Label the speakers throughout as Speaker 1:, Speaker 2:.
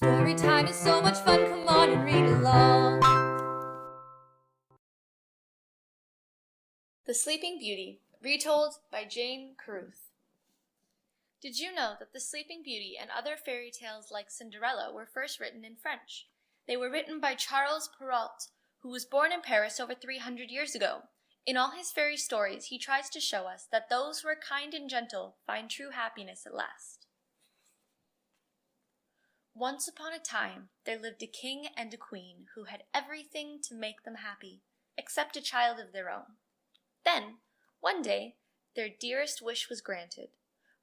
Speaker 1: Story time is so much fun, come on and read along. The Sleeping Beauty, retold by Jane Carruth. Did you know that The Sleeping Beauty and other fairy tales like Cinderella were first written in French? They were written by Charles Perrault, who was born in Paris over 300 years ago. In all his fairy stories, he tries to show us that those who are kind and gentle find true happiness at last. Once upon a time, there lived a king and a queen who had everything to make them happy, except a child of their own. Then, one day, their dearest wish was granted.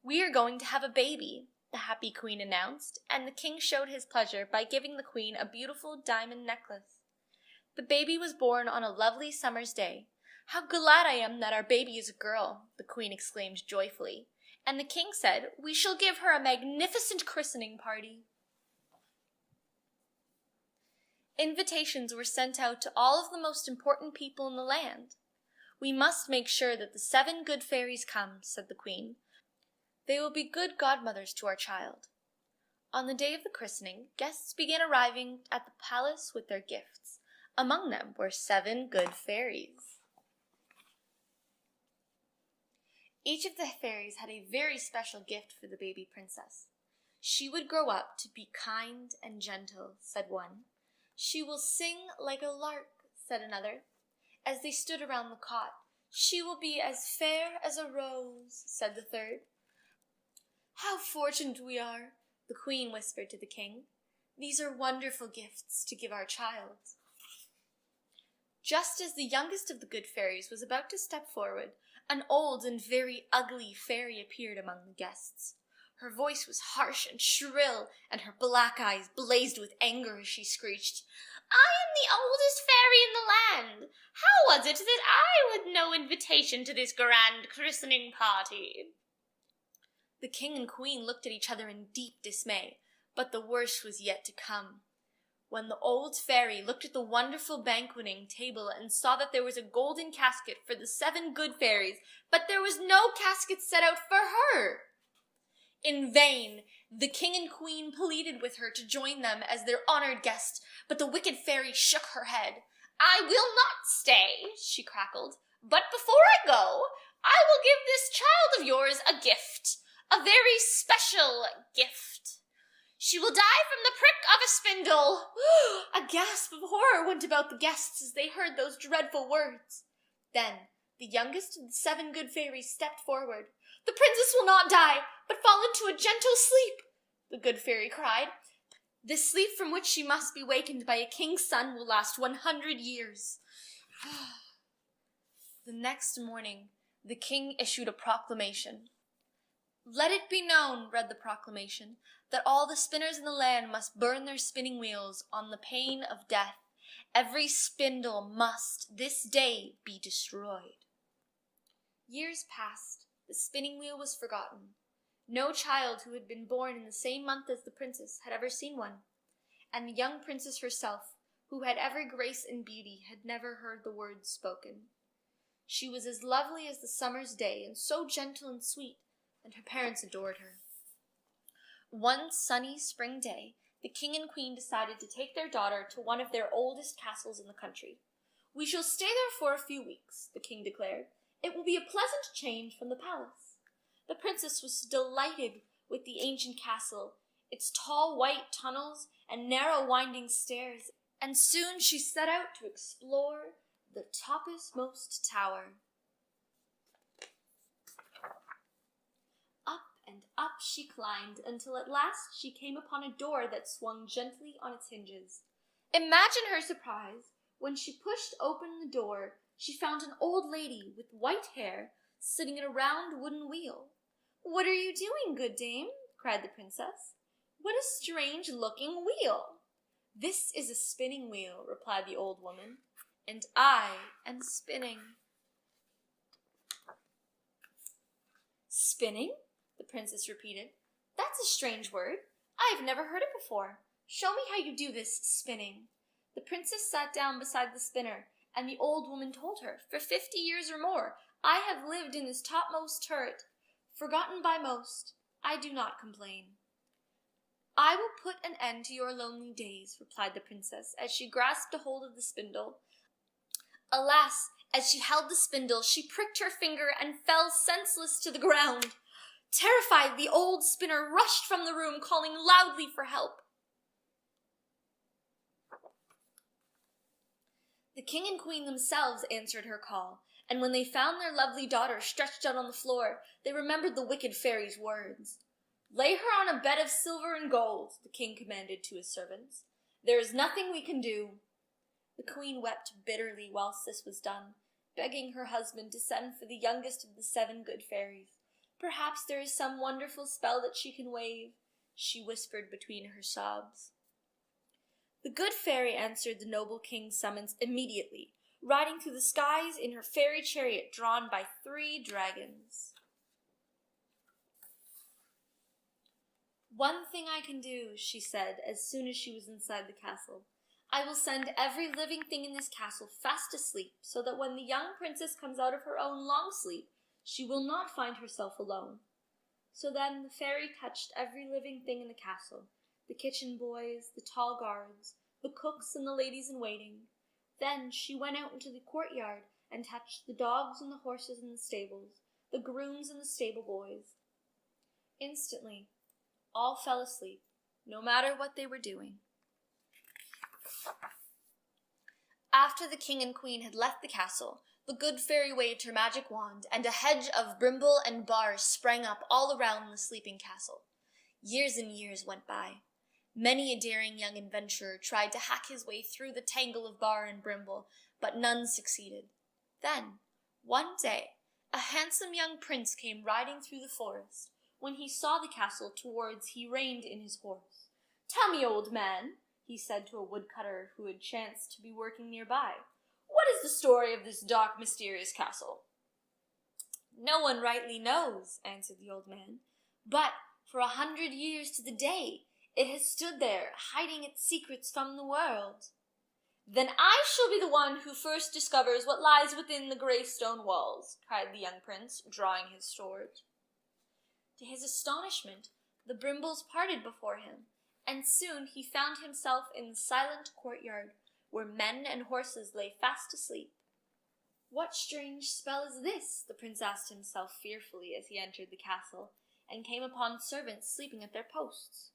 Speaker 1: "We are going to have a baby," the happy queen announced, and the king showed his pleasure by giving the queen a beautiful diamond necklace. The baby was born on a lovely summer's day. "How glad I am that our baby is a girl," the queen exclaimed joyfully, and the king said, "We shall give her a magnificent christening party." Invitations were sent out to all of the most important people in the land. "We must make sure that the 7 good fairies come," said the queen. "They will be good godmothers to our child." On the day of the christening, guests began arriving at the palace with their gifts. Among them were 7 good fairies. Each of the fairies had a very special gift for the baby princess. "She would grow up to be kind and gentle," said one. "She will sing like a lark," said another. As they stood around the cot, "She will be as fair as a rose," said the third. "How fortunate we are," the queen whispered to the king. "These are wonderful gifts to give our child." Just as the youngest of the good fairies was about to step forward, an old and very ugly fairy appeared among the guests. Her voice was harsh and shrill, and her black eyes blazed with anger as she screeched, "I am the oldest fairy in the land. How was it that I had no invitation to this grand christening party?" The king and queen looked at each other in deep dismay, but the worst was yet to come. When the old fairy looked at the wonderful banqueting table and saw that there was a golden casket for the 7 good fairies, but there was no casket set out for her. In vain, the king and queen pleaded with her to join them as their honored guest, but the wicked fairy shook her head. "I will not stay," she crackled, "but before I go, I will give this child of yours a gift, a very special gift. She will die from the prick of a spindle." A gasp of horror went about the guests as they heard those dreadful words. Then the youngest of the 7 good fairies stepped forward. "The princess will not die, but fall into a gentle sleep," the good fairy cried. "This sleep from which she must be wakened by a king's son will last 100 years. The next morning, the king issued a proclamation. "Let it be known," read the proclamation, "that all the spinners in the land must burn their spinning wheels on the pain of death. Every spindle must this day be destroyed." Years passed. The spinning wheel was forgotten. No child who had been born in the same month as the princess had ever seen one, and the young princess herself, who had every grace and beauty, had never heard the words spoken. She was as lovely as the summer's day, and so gentle and sweet, and her parents adored her. One sunny spring day, the king and queen decided to take their daughter to one of their oldest castles in the country. "We shall stay there for a few weeks," the king declared. "It will be a pleasant change from the palace." The princess was delighted with the ancient castle, its tall white tunnels and narrow winding stairs, and soon she set out to explore the topmost tower. Up and up she climbed until at last she came upon a door that swung gently on its hinges. Imagine her surprise when she pushed open the door. She found an old lady with white hair sitting at a round wooden wheel. "What are you doing, good dame?" cried the princess. "What a strange-looking wheel!" "This is a spinning wheel," replied the old woman, "and I am spinning." "Spinning?" the princess repeated. "That's a strange word. I have never heard it before. Show me how you do this spinning." The princess sat down beside the spinner, and the old woman told her, "For 50 years or more, I have lived in this topmost turret. Forgotten by most, I do not complain." I will put an end to your lonely days, replied the princess, as she grasped a hold of the spindle. Alas, as she held the spindle, she pricked her finger and fell senseless to the ground. Terrified, the old spinner rushed from the room, calling loudly for help. The king and queen themselves answered her call, and when they found their lovely daughter stretched out on the floor, they remembered the wicked fairy's words. "Lay her on a bed of silver and gold," the king commanded to his servants. "There is nothing we can do." The queen wept bitterly whilst this was done, begging her husband to send for the youngest of the 7 good fairies. "Perhaps there is some wonderful spell that she can wave," she whispered between her sobs. The good fairy answered the noble king's summons immediately, riding through the skies in her fairy chariot drawn by 3 dragons. "One thing I can do," she said as soon as she was inside the castle. "I will send every living thing in this castle fast asleep, so that when the young princess comes out of her own long sleep, she will not find herself alone." So then the fairy touched every living thing in the castle, the kitchen boys, the tall guards, the cooks and the ladies in waiting. Then she went out into the courtyard and touched the dogs and the horses in the stables, the grooms and the stable boys. Instantly, all fell asleep, no matter what they were doing. After the king and queen had left the castle, the good fairy waved her magic wand, and a hedge of brimble and bars sprang up all around the sleeping castle. Years and years went by. Many a daring young adventurer tried to hack his way through the tangle of bar and brimble, but none succeeded. Then, one day, a handsome young prince came riding through the forest. When he saw the castle towards, he reined in his horse. "Tell me, old man," he said to a woodcutter who had chanced to be working nearby, "what is the story of this dark, mysterious castle?" "No one rightly knows," answered the old man, "but for 100 years to the day it has stood there, hiding its secrets from the world." "Then I shall be the one who first discovers what lies within the grey stone walls," cried the young prince, drawing his sword. To his astonishment, the brimbles parted before him, and soon he found himself in the silent courtyard, where men and horses lay fast asleep. "What strange spell is this?" the prince asked himself fearfully as he entered the castle, and came upon servants sleeping at their posts.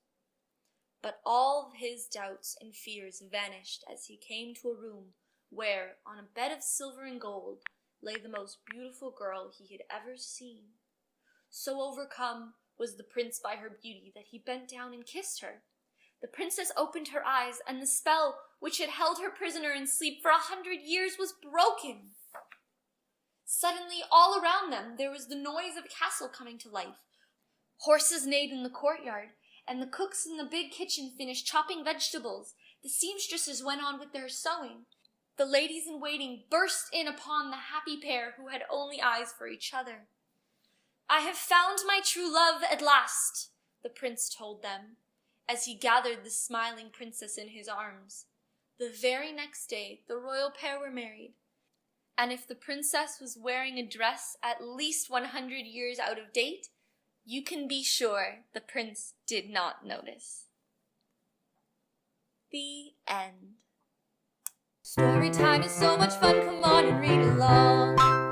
Speaker 1: But all his doubts and fears vanished as he came to a room where, on a bed of silver and gold, lay the most beautiful girl he had ever seen. So overcome was the prince by her beauty that he bent down and kissed her. The princess opened her eyes, and the spell which had held her prisoner in sleep for 100 years was broken. Suddenly, all around them, there was the noise of a castle coming to life. Horses neighed in the courtyard, and the cooks in the big kitchen finished chopping vegetables. The seamstresses went on with their sewing. The ladies in waiting burst in upon the happy pair who had only eyes for each other. "I have found my true love at last," the prince told them, as he gathered the smiling princess in his arms. The very next day the royal pair were married, and if the princess was wearing a dress at least 100 years out of date, you can be sure the prince did not notice. The end. Story time is so much fun, come on and read along.